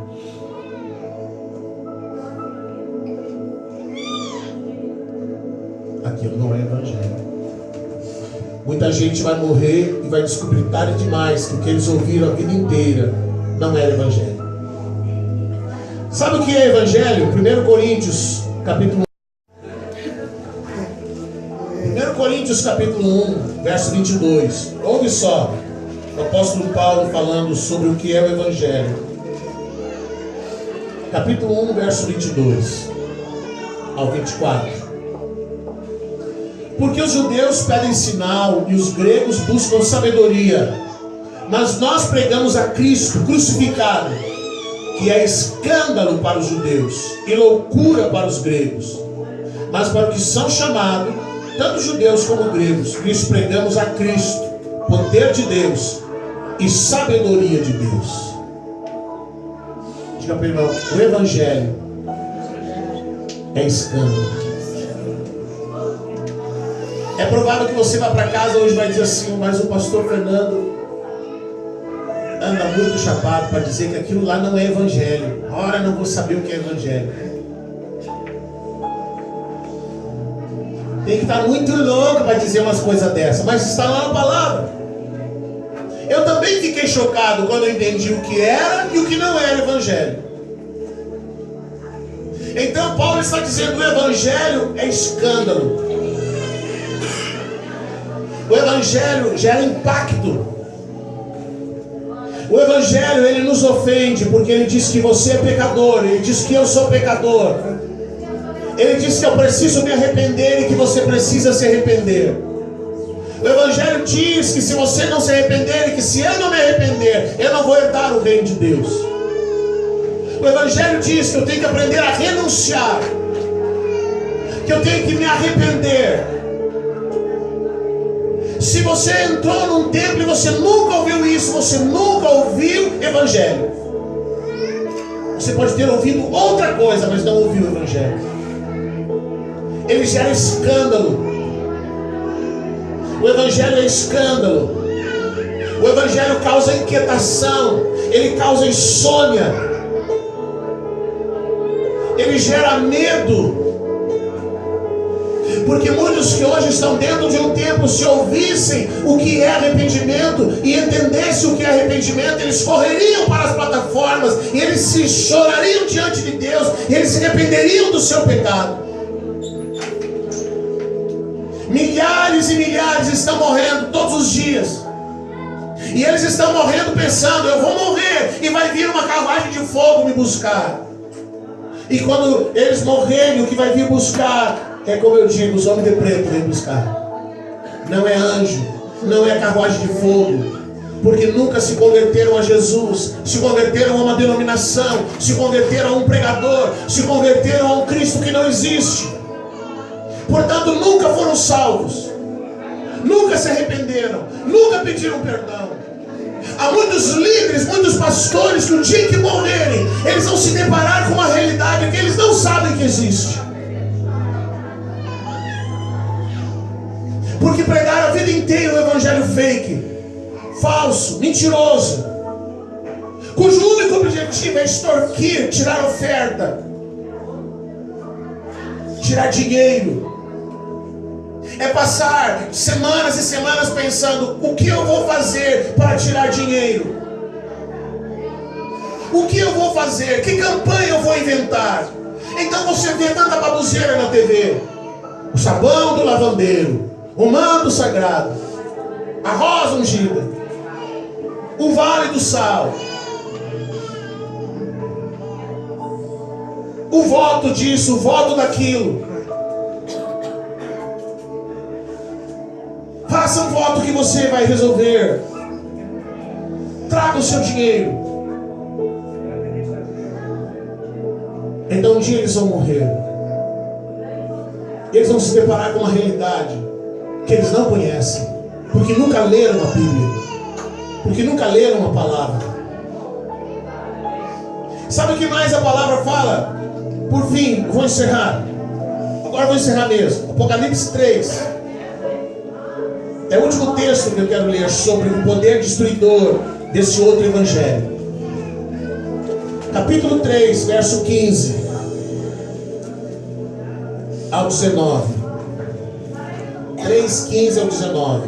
Aquilo não é evangelho. Muita gente vai morrer e vai descobrir tarde demais que o que eles ouviram a vida inteira não era evangelho. Sabe o que é evangelho? 1 Coríntios capítulo 1, verso 22. Ouve só o apóstolo Paulo falando sobre o que é o evangelho. Capítulo 1, verso 22 ao 24. Porque os judeus pedem sinal e os gregos buscam sabedoria, mas nós pregamos a Cristo crucificado, que é escândalo para os judeus e loucura para os gregos. Mas para os que são chamados, tanto judeus como gregos, lhes pregamos a Cristo, poder de Deus e sabedoria de Deus. Diga para o irmão: o evangelho é escândalo. É provável que você vá para casa hoje e vai dizer assim: mas o pastor Fernando anda muito chapado para dizer que aquilo lá não é evangelho. Ora, não vou saber o que é evangelho. Tem que estar muito louco para dizer umas coisas dessas, mas está lá na palavra. Eu também fiquei chocado quando eu entendi o que era e o que não era evangelho. Então Paulo está dizendo: o evangelho é escândalo. O evangelho gera impacto. O evangelho, ele nos ofende, porque ele diz que você é pecador. Ele diz que eu sou pecador. Ele diz que eu preciso me arrepender e que você precisa se arrepender. O evangelho diz que se você não se arrepender e que se eu não me arrepender, eu não vou herdar o reino de Deus. O evangelho diz que eu tenho que aprender a renunciar, que eu tenho que me arrepender. Se você entrou num templo e você nunca ouviu isso, você nunca ouviu evangelho. Você pode ter ouvido outra coisa, mas não ouviu o evangelho. Ele gera escândalo. O evangelho é escândalo. O evangelho causa inquietação. Ele causa insônia. Ele gera medo. Porque muitos que hoje estão dentro de um templo, se ouvissem o que é arrependimento e entendessem o que é arrependimento, eles correriam para as plataformas e eles se chorariam diante de Deus, e eles se arrependeriam do seu pecado. Milhares e milhares estão morrendo todos os dias, e eles estão morrendo pensando: eu vou morrer e vai vir uma carruagem de fogo me buscar. E quando eles morrerem, o que vai vir buscar é, como eu digo, os homens de preto vêm buscar. Não é anjo, não é carruagem de fogo, porque nunca se converteram a Jesus, se converteram a uma denominação, se converteram a um pregador, se converteram a um Cristo que não existe. Portanto, nunca foram salvos, nunca se arrependeram, nunca pediram perdão. Há muitos líderes, muitos pastores que o dia que morrerem, eles vão se deparar com uma realidade que eles não sabem que existe. Porque pregaram a vida inteira o evangelho fake. falso, mentiroso, cujo único objetivo é extorquir, tirar oferta, tirar dinheiro. É passar semanas e semanas pensando: o que eu vou fazer para tirar dinheiro? O que eu vou fazer? Que campanha eu vou inventar? Então você vê tanta baboseira na TV: o sabão do lavandeiro, o manto sagrado, a rosa ungida, o vale do sal, o voto disso, o voto daquilo. Faça um voto que você vai resolver. Traga o seu dinheiro. Então um dia eles vão morrer. Eles vão se deparar com uma realidade que eles não conhecem, porque nunca leram a Bíblia, porque nunca leram uma palavra. Sabe o que mais a palavra fala? Por fim, vou encerrar. Agora vou encerrar mesmo. Apocalipse 3. É o último texto que eu quero ler sobre o poder destruidor desse outro evangelho. Capítulo 3, verso 15 ao 19. 3, 15 ao 19.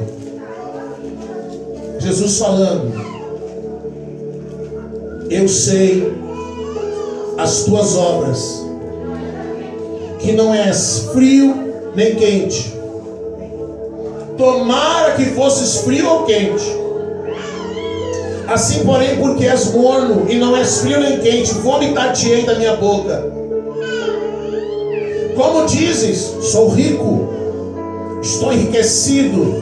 Jesus falando: eu sei as tuas obras, que não és frio nem quente. Tomara que fosses frio ou quente. Assim, porém, porque és morno e não és frio nem quente, vomitar-te-ei da minha boca. Como dizes: sou rico, estou enriquecido,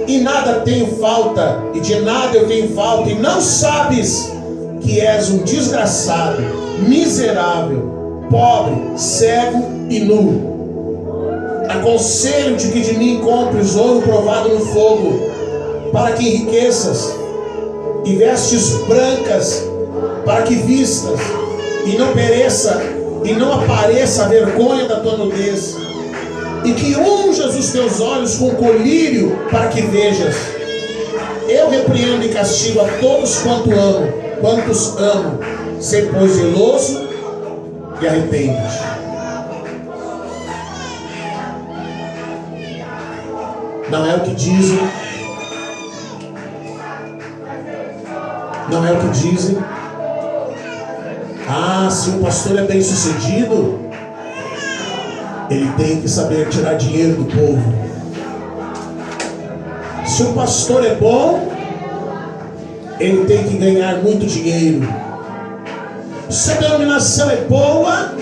e nada tenho falta, e de nada eu tenho falta, e não sabes que és um desgraçado, miserável, pobre, cego e nu. Aconselho-te que de mim compres ouro provado no fogo, para que enriqueças, e vestes brancas, para que vistas, e não pereça, e não apareça a vergonha da tua nudez, e que unjas os teus olhos com colírio, para que vejas. Eu repreendo e castigo a todos quantos amo. Sê, pois, zeloso e arrepende-te. Não é o que dizem. Não é o que dizem. Ah, se o pastor é bem sucedido, ele tem que saber tirar dinheiro do povo. Se o pastor é bom, ele tem que ganhar muito dinheiro. Se a denominação é boa,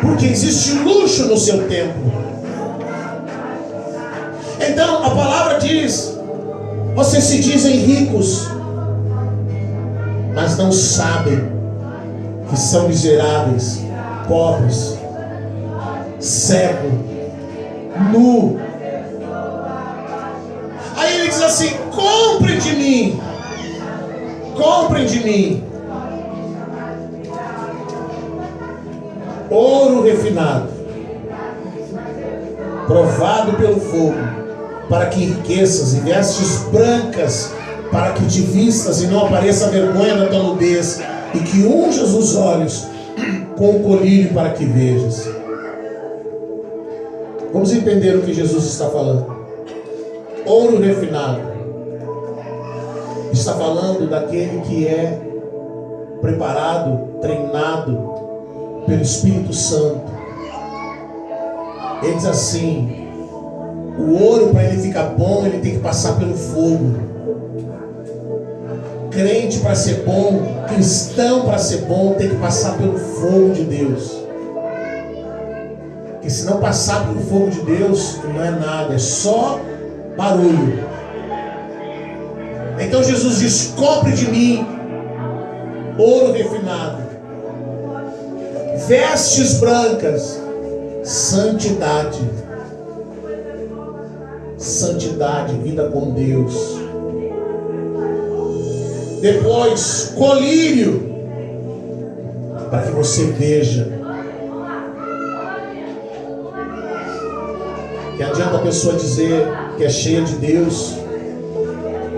porque existe luxo no seu templo. Então a palavra diz: vocês se dizem ricos, mas não sabem que são miseráveis, pobres, cego, nu. Aí ele diz assim: comprem de mim, comprem de mim ouro refinado, provado pelo fogo, para que enriqueças, e vestes brancas, para que te vistas e não apareça a vergonha da tua nudez, e que unjas os olhos com o colírio, para que vejas. Vamos entender o que Jesus está falando. Ouro refinado está falando daquele que é preparado, treinado pelo Espírito Santo. Ele diz assim: o ouro, para ele ficar bom, ele tem que passar pelo fogo. Crente, para ser bom, cristão, para ser bom, tem que passar pelo fogo de Deus. Porque se não passar pelo fogo de Deus, não é nada, é só barulho. Então Jesus diz: compre de mim ouro refinado, vestes brancas, santidade. Santidade, vida com Deus. Depois, colírio, para que você veja. Que adianta a pessoa dizer que é cheia de Deus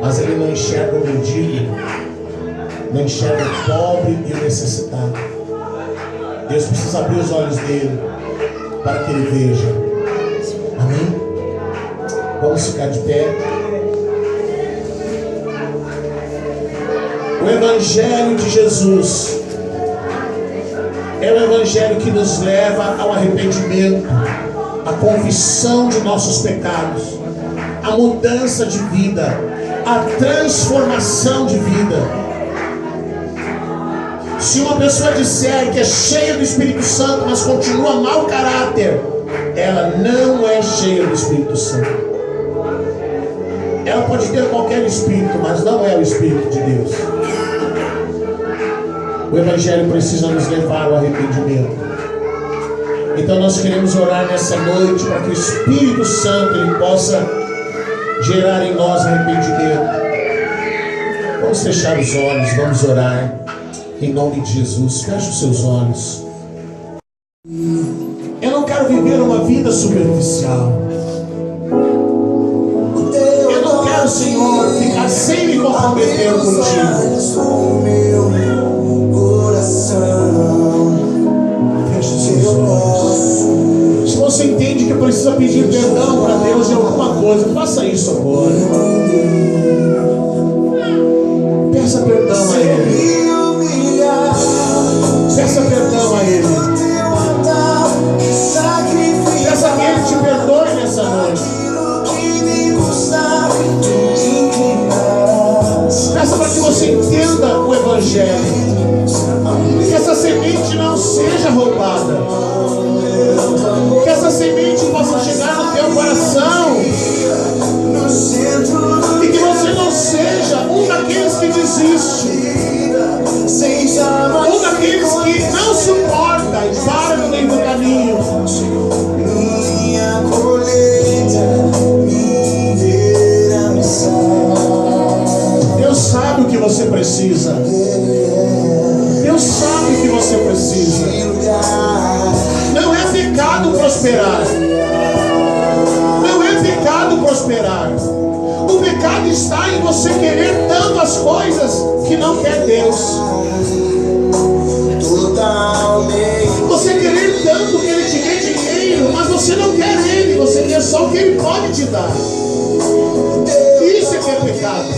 mas ele não enxerga o mendigo, não enxerga o pobre e o necessitado. Deus precisa abrir os olhos dele para que ele veja. Amém? Vamos ficar de pé. O Evangelho de Jesus é o Evangelho que nos leva ao arrependimento, à confissão de nossos pecados, à mudança de vida, à transformação de vida. Se uma pessoa disser que é cheia do Espírito Santo, mas continua mau caráter, ela não é cheia do Espírito Santo. Ela pode ter qualquer espírito, mas não é o Espírito de Deus. O Evangelho precisa nos levar ao arrependimento. Então nós queremos orar nessa noite para que o Espírito Santo ele possa gerar em nós arrependimento. Vamos fechar os olhos, vamos orar em nome de Jesus. Feche os seus olhos. Eu não quero viver uma vida superficial. Eu não quero, Senhor, ficar sem me comprometer contigo. Feche os seus olhos. Se você entende que precisa pedir perdão para Deus em alguma coisa, faça isso agora. Peça perdão a Ele. Peça perdão a Ele. Peça que Ele te perdoe nessa noite. Peça para que você entenda o Evangelho. Que essa semente não seja roubada. Que essa semente possa chegar no teu coração. E que você não seja um daqueles que desiste. Um daqueles que não suporta e para no meio do caminho. Deus sabe o que você precisa. Deus sabe o que você precisa. Não é pecado prosperar. Não é pecado prosperar. O pecado está em você querer tanto as coisas que não quer Deus. Você querer tanto que Ele te dê dinheiro, mas você não quer Ele, você quer só o que Ele pode te dar. Isso é que é pecado.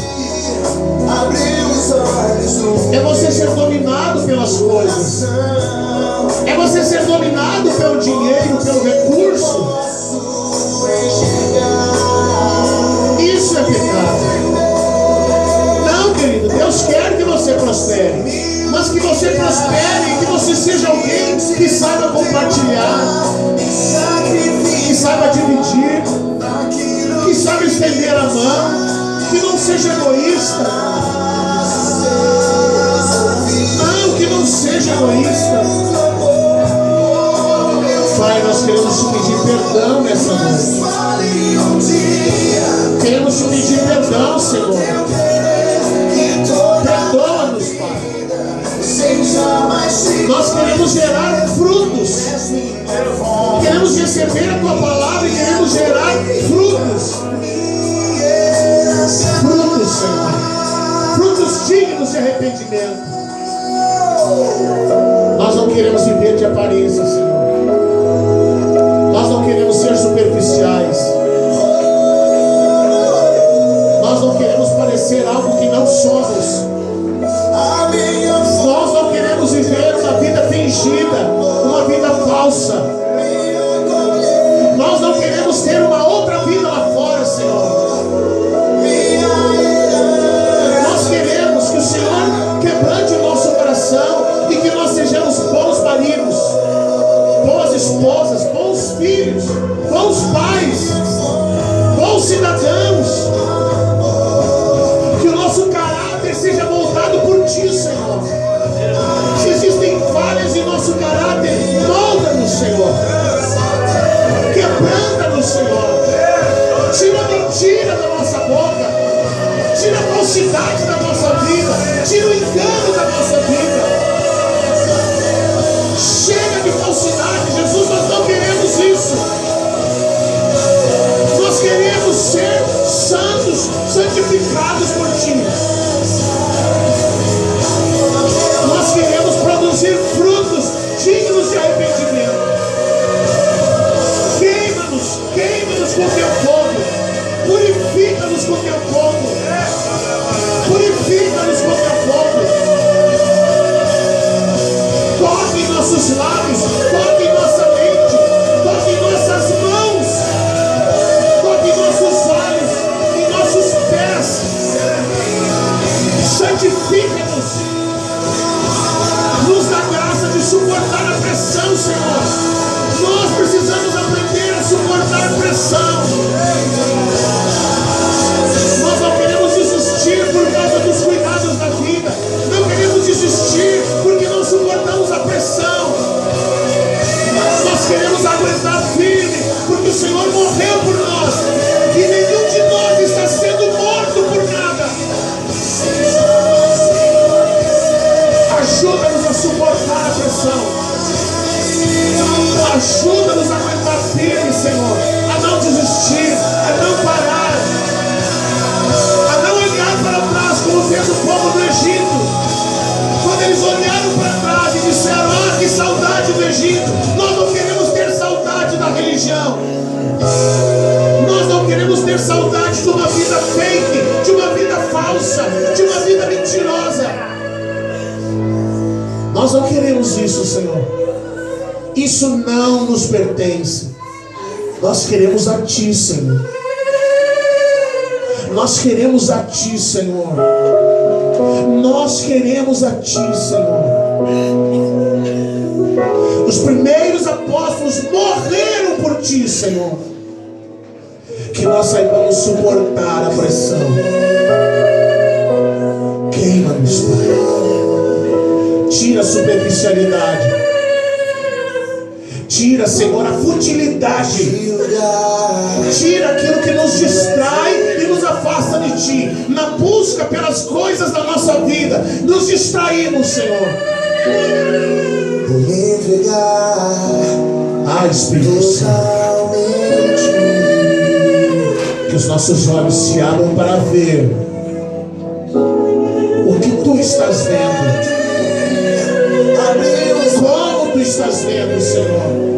É você ser dominado pelas coisas. É você ser dominado pelo dinheiro, pelo recurso. Isso é pecado. Não, querido, Deus quer que você prospere, mas que você prospere e que você seja alguém que saiba compartilhar, que saiba dividir, que saiba estender a mão, que não seja egoísta. Não, que não seja egoísta. Pai, nós queremos te pedir perdão nessa noite. Queremos te pedir perdão, Senhor. Perdoa-nos, Pai. Nós queremos gerar frutos. Queremos receber a Tua palavra e queremos gerar frutos. Frutos, Senhor. Frutos dignos de arrependimento. Nós não queremos viver de aparência, Senhor. Nós não queremos ser superficiais. Nós não queremos parecer algo que não somos. Nós não queremos viver uma vida fingida, uma vida falsa. Nós não queremos ter uma outra vida lá fora, Senhor. Nós queremos que o Senhor quebrante o nosso coração e que nós sejamos bons maridos, boas esposas, bons filhos, bons pais, bons cidadãos. Que o nosso caráter seja moldado por Ti, Senhor. Se existem falhas em nosso caráter, molda-nos, Senhor. Quebranta-nos, Senhor. Tira a mentira da nossa boca. Tira a falsidade da nossa vida. Tira o engano da nossa vida. Chega de falsidade, Jesus, nós não queremos isso. Nós queremos ser santos, santificados por nossos lábios, toque em nossa mente, toque em nossas mãos, toque em nossos olhos, em nossos pés. Santifica-nos, nos dá graça de suportar a pressão, Senhor. Nós precisamos aprender a suportar a pressão. Nós não queremos desistir por causa dos cuidados da vida. Não queremos desistir porque não suportamos a pressão. Nós queremos aguentar firme porque o Senhor morreu por nós. E nenhum de nós está sendo morto por nada. Ajuda-nos a suportar a pressão. Ajuda-nos a aguentar firme, Senhor. A não desistir, a não parar, a não olhar para trás como fez o povo do Egito. Quando eles olharam para trás e disseram: ah, que saudade do Egito. Nós não queremos ter saudade da religião. Nós não queremos ter saudade de uma vida fake, de uma vida falsa, de uma vida mentirosa. Nós não queremos isso, Senhor. Isso não nos pertence. Nós queremos a Ti, Senhor. Nós queremos a Ti, Senhor. Nós queremos a Ti, Senhor. Os primeiros apóstolos morreram por Ti, Senhor. Que nós saibamos suportar a pressão. Queima-nos, Pai. Tira a superficialidade. Tira, Senhor, a futilidade. Tira aquilo que nos distrai e nos afasta de Ti. Na busca pelas coisas da nossa vida, nos distraímos, Senhor. Ah, Espírito Santo, que os nossos olhos se abram para ver o que Tu estás vendo. Como Tu estás vendo, Senhor.